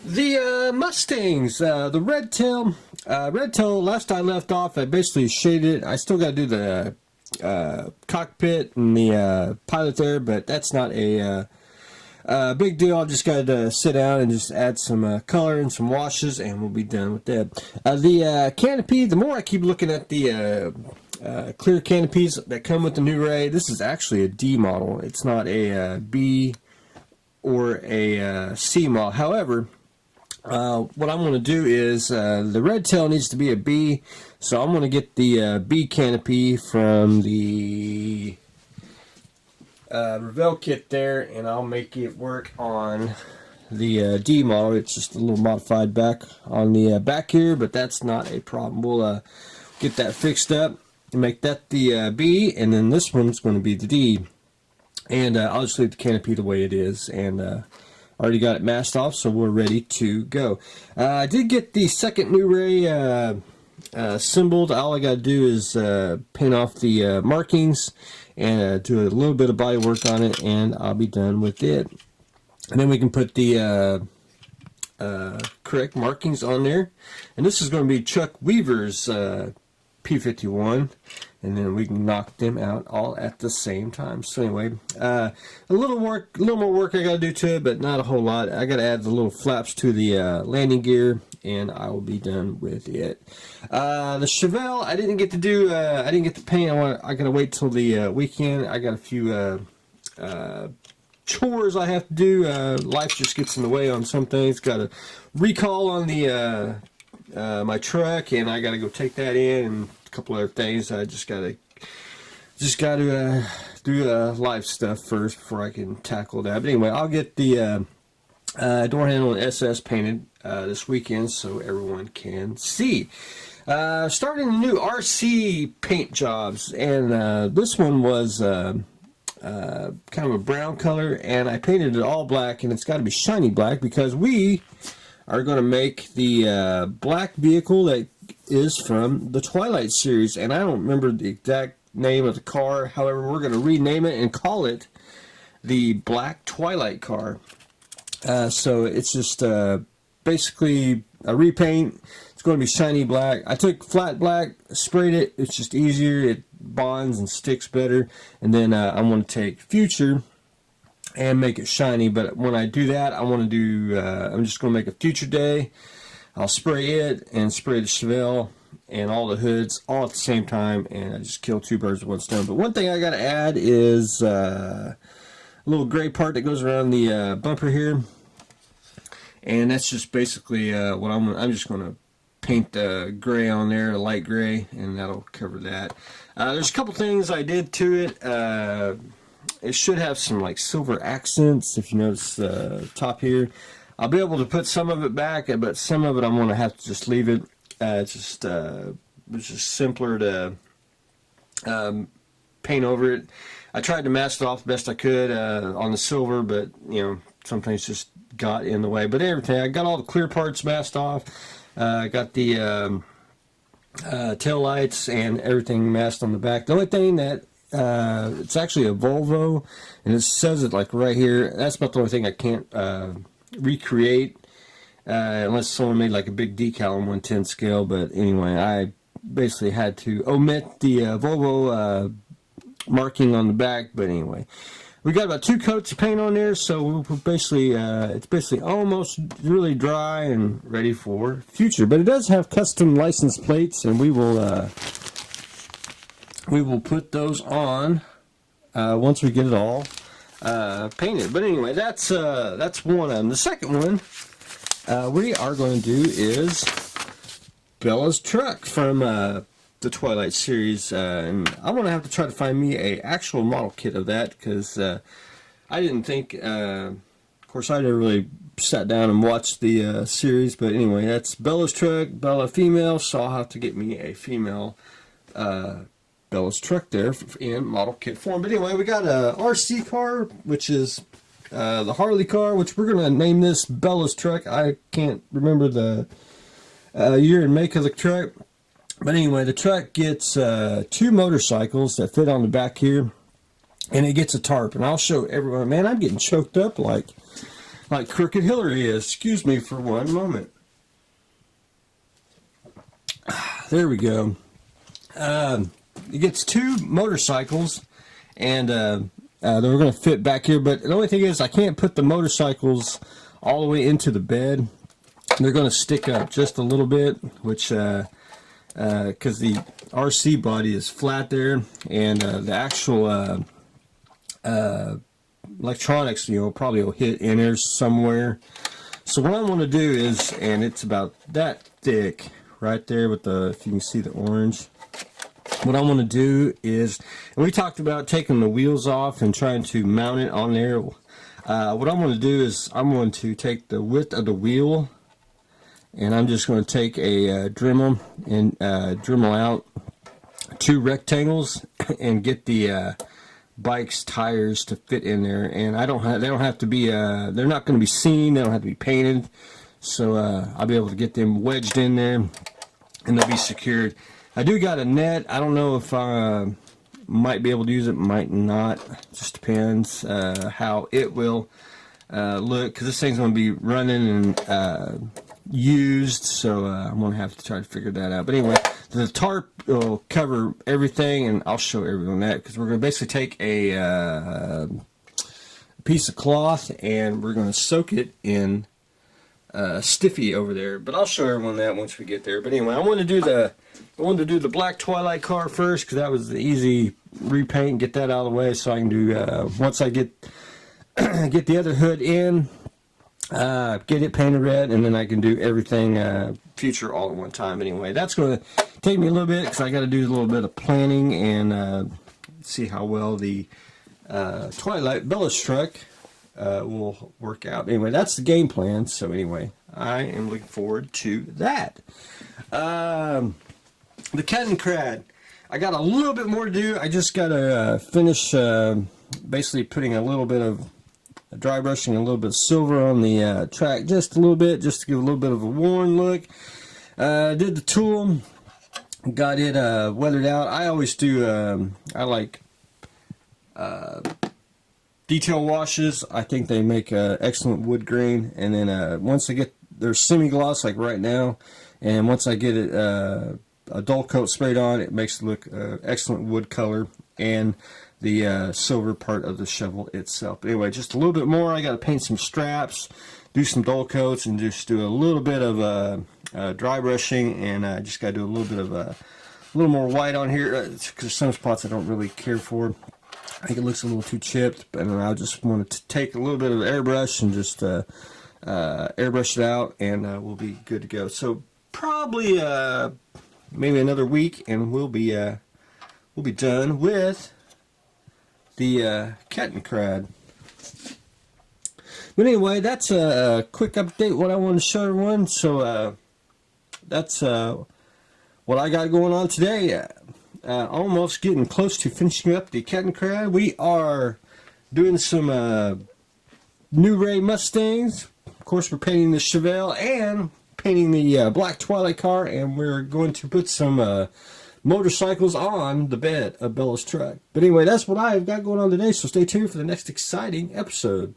The Mustangs, the red tail. Last I left off, I basically shaded it. I still got to do the cockpit and the pilot there, but that's not a big deal. I just got to sit down and just add some color and some washes, and we'll be done with that. The canopy, the more I keep looking at the clear canopies that come with the new Ray, this is actually a D model. It's not a B or a C model. However, what I'm going to do is the red tail needs to be a B, so I'm going to get the B canopy from the Revell kit there, and I'll make it work on the D model. It's just a little modified back on the back here, but that's not a problem. We'll get that fixed up and make that the B, and then this one's going to be the D. And I'll just leave the canopy the way it is, and already got it masked off, so we're ready to go. I did get the second new Ray assembled. All I got to do is paint off the markings and do a little bit of body work on it, and I'll be done with it. And then we can put the correct markings on there. And this is going to be Chuck Weaver's P51, and then we can knock them out all at the same time. So anyway, a little more work I got to do to it, but not a whole lot. I got to add the little flaps to the landing gear, and I will be done with it. The Chevelle, I didn't get to do. I didn't get to paint. I got to wait till the weekend. I got a few chores I have to do. Life just gets in the way on some things. Got a recall on the my truck, and I got to go take that in, and a couple other things. I just got to do live stuff first before I can tackle that. But anyway, I'll get the door handle and SS painted this weekend so everyone can see. Starting the new RC paint jobs, and this one was kind of a brown color, and I painted it all black, and it's got to be shiny black because we are going to make the black vehicle that is from the Twilight series, and I don't remember the exact name of the car. However, we're going to rename it and call it the Black Twilight car. So it's just basically a repaint. It's going to be shiny black. I took flat black, sprayed it. It's just easier. It bonds and sticks better. And then I'm going to take Future and make it shiny. But when I do that, I want to do, I'm just going to make a Future Day. I'll spray it and spray the Chevelle and all the hoods all at the same time, and I just kill two birds with one stone. But one thing I got to add is a little gray part that goes around the bumper here, and that's just basically what I'm just going to paint the gray on there, a light gray, and that'll cover that. There's a couple things I did to it. It should have some like silver accents, if you notice the top here. I'll be able to put some of it back, but some of it I'm going to have to just leave it. It's just simpler to paint over it. I tried to mask it off the best I could on the silver, but you know, sometimes just got in the way. But everything, I got all the clear parts masked off. I got the tail lights and everything masked on the back. The only thing that it's actually a Volvo, and it says it like right here. That's about the only thing I can't recreate unless someone made like a big decal on 110 scale. But anyway, I basically had to omit the Volvo marking on the back. But anyway, we got about 2 coats of paint on there, so we'll basically it's basically almost really dry and ready for Future. But it does have custom license plates, and we will put those on once we get it all painted. But anyway, that's one of them. The second one we are going to do is Bella's truck from the Twilight series, and I'm going to have to try to find me a actual model kit of that, because I didn't think, of course I never really sat down and watched the series, but anyway, that's Bella's truck, Bella female, so I'll have to get me a female Bella's truck there in model kit form. But anyway, we got a RC car, which is the Harley car, which we're going to name this Bella's truck. I can't remember the year and make of the truck. But anyway, the truck gets 2 motorcycles that fit on the back here, and it gets a tarp. And I'll show everyone. Man, I'm getting choked up like like Crooked Hillary is. Excuse me for one moment. There we go. It gets 2 motorcycles, and they're going to fit back here. But the only thing is, I can't put the motorcycles all the way into the bed. They're going to stick up just a little bit, which because the RC body is flat there, and the actual electronics, probably will hit in there somewhere. So what I want to do is, and it's about that thick right there with the, if you can see the orange. What I want to do is, and we talked about taking the wheels off and trying to mount it on there. What I'm going to do is I'm going to take the width of the wheel, and I'm just going to take a Dremel and Dremel out 2 rectangles and get the bike's tires to fit in there. And they don't have to be they're not going to be seen, they don't have to be painted, so I'll be able to get them wedged in there and they'll be secured. I do got a net. I don't know if I might be able to use it, might not. Just depends how it will look, because this thing's going to be running and used, so I'm going to have to try to figure that out. But anyway, the tarp will cover everything, and I'll show everyone that, because we're going to basically take a piece of cloth and we're going to soak it in stiffy over there. But I'll show everyone that once we get there. But anyway, I wanted to do the black Twilight car first, because that was the easy repaint and get that out of the way, so I can do once I get get the other hood in, get it painted red, and then I can do everything future all at one time. Anyway, that's going to take me a little bit, because I got to do a little bit of planning and see how well the Twilight Bellis truck will work out. Anyway, that's the game plan. So anyway, I am looking forward to that. The kettenkrad, I got a little bit more to do. I just got to finish basically putting a little bit of dry brushing, a little bit of silver on the track, just a little bit, just to give a little bit of a worn look. Did the tool, got it weathered out. I always do, I like detail washes. I think they make excellent wood grain, and then once I get, they're semi-gloss like right now, and once I get it a dull coat sprayed on, it makes it look excellent wood color, and the silver part of the Chevelle itself. But anyway, just a little bit more. I got to paint some straps, do some dull coats, and just do a little bit of dry brushing, and I just got to do a little bit of a little more white on here, because some spots I don't really care for. I think it looks a little too chipped, but I just wanted to take a little bit of airbrush and just airbrush it out, and we'll be good to go. So probably maybe another week, and we'll be done with the kettenkrad. But anyway, that's a quick update what I wanted to show everyone. So that's what I got going on today. Almost getting close to finishing up the kettenkrad. We are doing some new Ray Mustangs. Of course, we're painting the Chevelle and painting the black Twilight car, and we're going to put some motorcycles on the bed of Bella's truck. But anyway, that's what I've got going on today, so stay tuned for the next exciting episode.